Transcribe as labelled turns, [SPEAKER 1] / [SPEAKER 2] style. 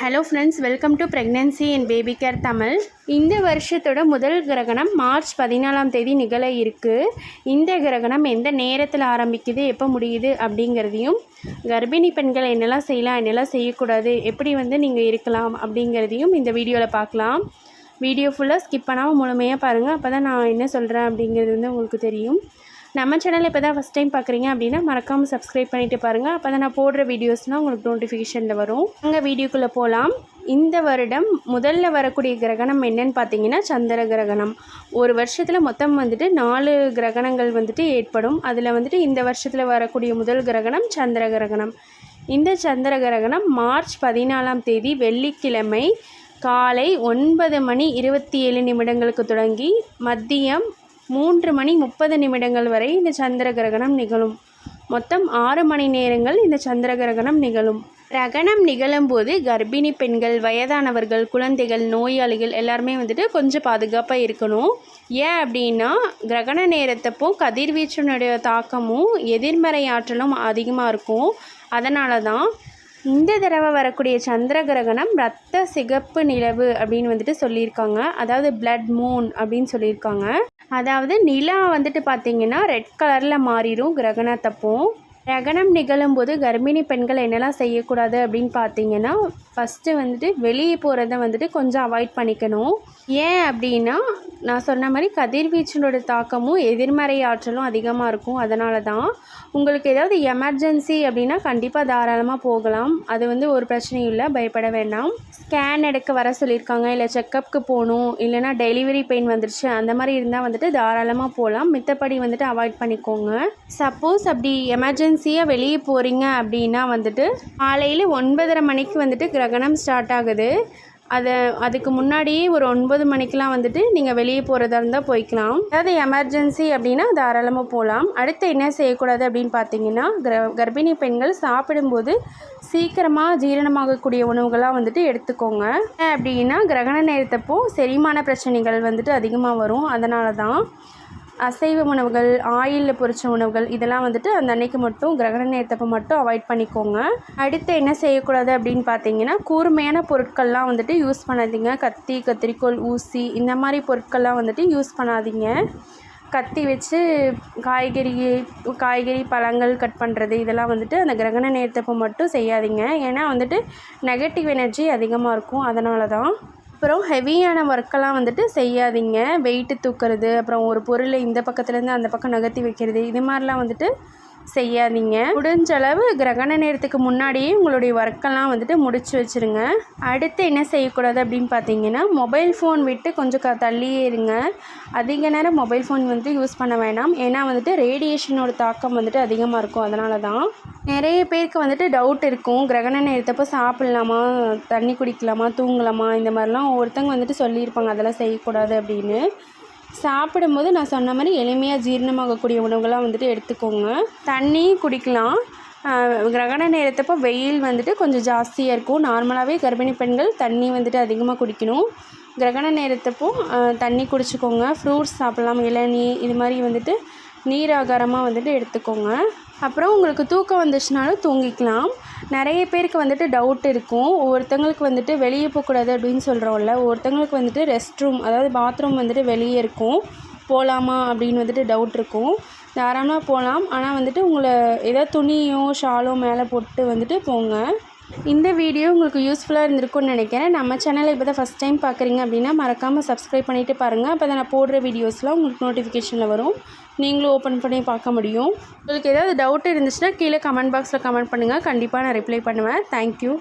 [SPEAKER 1] Hello friends, welcome to pregnancy and baby care Tamil. இந்த வருஷத்தோட முதல் கிரகணம் மார்ச் 14ஆம் தேதி நிகழ இருக்குது. இந்த கிரகணம் எந்த நேரத்தில் ஆரம்பிக்குது, எப்போ முடியுது அப்படிங்கிறதையும், கர்ப்பிணி பெண்கள் என்னெல்லாம் செய்யலாம், என்னெல்லாம் செய்யக்கூடாது, எப்படி நீங்கள் இருக்கலாம் அப்படிங்கிறதையும் இந்த வீடியோவில் பார்க்கலாம். வீடியோ ஃபுல்லாக ஸ்கிப் பண்ணாமல் முழுமையாக பாருங்கள். அப்போ தான் நான் என்ன சொல்கிறேன் அப்படிங்கிறது உங்களுக்கு தெரியும். நம்ம சேனலில் இப்போ தான் ஃபஸ்ட் டைம் பார்க்குறீங்க அப்படின்னா மறக்காமல் சப்ஸ்கிரைப் பண்ணிவிட்டு பாருங்கள். அப்போ தான் நான் போடுற வீடியோஸ்னால் உங்களுக்கு நோட்டிஃபிகேஷனில் வரும். அங்கே வீடியோக்குள்ளே போகலாம். இந்த வருடம் முதல்ல வரக்கூடிய கிரகணம் என்னன்னு பார்த்தீங்கன்னா சந்திர கிரகணம். ஒரு வருஷத்தில் மொத்தம் 4 கிரகணங்கள் ஏற்படும். அதில் இந்த வருஷத்தில் வரக்கூடிய முதல் கிரகணம் சந்திர கிரகணம். இந்த சந்திர கிரகணம் மார்ச் 14ஆம் தேதி வெள்ளிக்கிழமை காலை 9:27 தொடங்கி மதியம் 3:30 வரை இந்த சந்திர கிரகணம் நிகழும். மொத்தம் 6 மணி நேரங்கள் இந்த சந்திர கிரகணம் நிகழும். கிரகணம் நிகழும்போது கர்ப்பிணி பெண்கள், வயதானவர்கள், குழந்தைகள், நோயாளிகள் எல்லாருமே கொஞ்சம் பாதுகாப்பாக இருக்கணும். ஏன் அப்படின்னா கிரகண நேரத்தப்போ கதிர்வீச்சினுடைய தாக்கமும் எதிர்மறை ஆற்றலும் அதிகமாக இருக்கும். அதனால தான் இந்த தடவை வரக்கூடிய சந்திர கிரகணம் இரத்த சிகப்பு நிலவு அப்படின்னு சொல்லியிருக்காங்க. அதாவது பிளட் மூன் அப்படின்னு சொல்லியிருக்காங்க. அதாவது நிலா பார்த்திங்கன்னா ரெட் கலரில் மாறிடும் கிரகணத்தப்போ. கிரகணம் நிகழும்போது கர்ப்பிணி பெண்கள் என்னெல்லாம் செய்யக்கூடாது அப்படின்னு பார்த்தீங்கன்னா, ஃபஸ்ட்டு வெளியே போகிறத கொஞ்சம் அவாய்ட் பண்ணிக்கணும். ஏன் அப்படின்னா நான் சொன்ன மாதிரி கதிர்வீச்சினோட தாக்கமும் எதிர்மறை ஆற்றலும் அதிகமாக இருக்கும். அதனால தான் உங்களுக்கு ஏதாவது எமர்ஜென்சி அப்படின்னா கண்டிப்பாக தாராளமாக போகலாம். அது ஒரு பிரச்சனையும் இல்லை, பயப்பட வேண்டாம். ஸ்கேன் எடுக்க வர சொல்லியிருக்காங்க, இல்லை செக்கப்புக்கு போகணும், இல்லைனா டெலிவரி பெயின் வந்துருச்சு, அந்த மாதிரி இருந்தால் தாராளமாக போகலாம். மித்தப்படி அவாய்ட் பண்ணிக்கோங்க. சப்போஸ் அப்படி எமர்ஜென்சியாக வெளியே போகிறீங்க அப்படின்னா காலையில் 9:30 மணிக்கு கிரகணம் ஸ்டார்ட் ஆகுது. அதுக்கு முன்னாடியே ஒரு 9 மணிக்கெலாம் நீங்கள் வெளியே போகிறதா இருந்தால் போய்க்கலாம். அதாவது எமர்ஜென்சி அப்படின்னா தாராளமாக போகலாம். அடுத்து என்ன செய்யக்கூடாது அப்படின்னு பார்த்தீங்கன்னா, கர்ப்பிணி பெண்கள் சாப்பிடும்போது சீக்கிரமாக ஜீரணமாகக்கூடிய உணவுகளாக எடுத்துக்கோங்க. அப்படின்னா கிரகண நேரத்தப்போ செரிமான பிரச்சனைகள் அதிகமாக வரும். அதனால தான் அசைவ உணவுகள், ஆயிலில் பொரிச்ச உணவுகள் இதெல்லாம் அந்த அன்னைக்கு மட்டும் கிரகண நேரத்தப்போ மட்டும் அவாய்ட் பண்ணிக்கோங்க. அடுத்து என்ன செய்யக்கூடாது அப்படின்னு பார்த்தீங்கன்னா, கூர்மையான பொருட்கள்லாம் யூஸ் பண்ணாதீங்க. கத்தி, கத்திரிக்கோல், ஊசி இந்த மாதிரி பொருட்கள்லாம் யூஸ் பண்ணாதீங்க. கத்தி வச்சு காய்கறி பழங்கள் கட் பண்ணுறது இதெல்லாம் அந்த கிரகண நேரத்தப்போ மட்டும் செய்யாதீங்க. ஏன்னா நெகட்டிவ் எனர்ஜி அதிகமாக இருக்கும். அதனால தான். அப்புறம் ஹெவியான ஒர்க்கெல்லாம் செய்யாதீங்க. வெயிட்டு தூக்குறது, அப்புறம் ஒரு பொருளை இந்த பக்கத்துலேருந்து அந்த பக்கம் நகர்த்தி வைக்கிறது, இது மாதிரிலாம் செய்யாதீங்க. முடிஞ்ச அளவு கிரகண நேரத்துக்கு முன்னாடியே உங்களுடைய ஒர்க்கெல்லாம் முடிச்சு வச்சுருங்க. அடுத்து என்ன செய்யக்கூடாது அப்படின்னு பார்த்தீங்கன்னா, மொபைல் ஃபோன் விட்டு கொஞ்சம் தள்ளியே இருங்க. அதிக நேரம் மொபைல் ஃபோன் யூஸ் பண்ண வேண்டாம். ஏன்னா ரேடியேஷனோட தாக்கம் அதிகமாக இருக்கும். அதனால தான் நிறைய பேருக்கு டவுட் இருக்கும், கிரகண நேரத்தப்போ சாப்பிட்லாமா, தண்ணி குடிக்கலாமா, தூங்கலாமா, இந்த மாதிரிலாம் ஒவ்வொருத்தவங்க சொல்லியிருப்பாங்க அதெல்லாம் செய்யக்கூடாது அப்படின்னு. சாப்பிடும்போது நான் சொன்ன மாதிரி எளிமையாக ஜீரணமாகக்கூடிய உணவுகளாம் எடுத்துக்கோங்க. தண்ணி குடிக்கலாம். கிரகண நேரத்தப்போ வெயில் கொஞ்சம் ஜாஸ்தியாக இருக்கும். நார்மலாகவே கர்ப்பிணி பெண்கள் தண்ணி அதிகமாக குடிக்கணும். கிரகண நேரத்தப்போ தண்ணி குடிச்சிக்கோங்க. ஃப்ரூட்ஸ் சாப்பிட்லாம், இளநீ இது மாதிரி நீர் ஆகாரமாக எடுத்துக்கோங்க. அப்புறம் உங்களுக்கு தூக்கம் வந்துச்சுனாலும் தூங்கிக்கலாம். நிறைய பேருக்கு டவுட் இருக்கும். ஒவ்வொருத்தங்களுக்கு வெளியே போகக்கூடாது அப்படின்னு சொல்கிறோம்ல, ஒவ்வொருத்தங்களுக்கு ரெஸ்ட் ரூம், அதாவது பாத்ரூம் வெளியே இருக்கும், போகலாமா அப்படின்னு டவுட் இருக்கும். தாராளமாக போகலாம். ஆனால் உங்களை ஏதாவது துணியோ ஷாலோ மேலே போட்டு போங்க. இந்த வீடியோ உங்களுக்கு யூஸ்ஃபுல்லாக இருந்திருக்கும்னு நினைக்கிறேன். நம்ம சேனலை இப்போ தான் ஃபஸ்ட் டைம் பார்க்குறீங்க அப்படின்னா மறக்காமல் சப்ஸ்கிரைப் பண்ணிவிட்டு பாருங்கள். அப்போ தான் நான் போடுற வீடியோஸ்லாம் உங்களுக்கு நோட்டிஃபிகேஷனில் வரும். நீங்களும் ஓப்பன் பண்ணி பார்க்க முடியும். உங்களுக்கு ஏதாவது டவுட் இருந்துச்சுன்னா கீழே கமெண்ட் பாக்ஸில் கமெண்ட் பண்ணுங்கள். கண்டிப்பாக நான் ரிப்ளை பண்ணுவேன். தேங்க்யூ.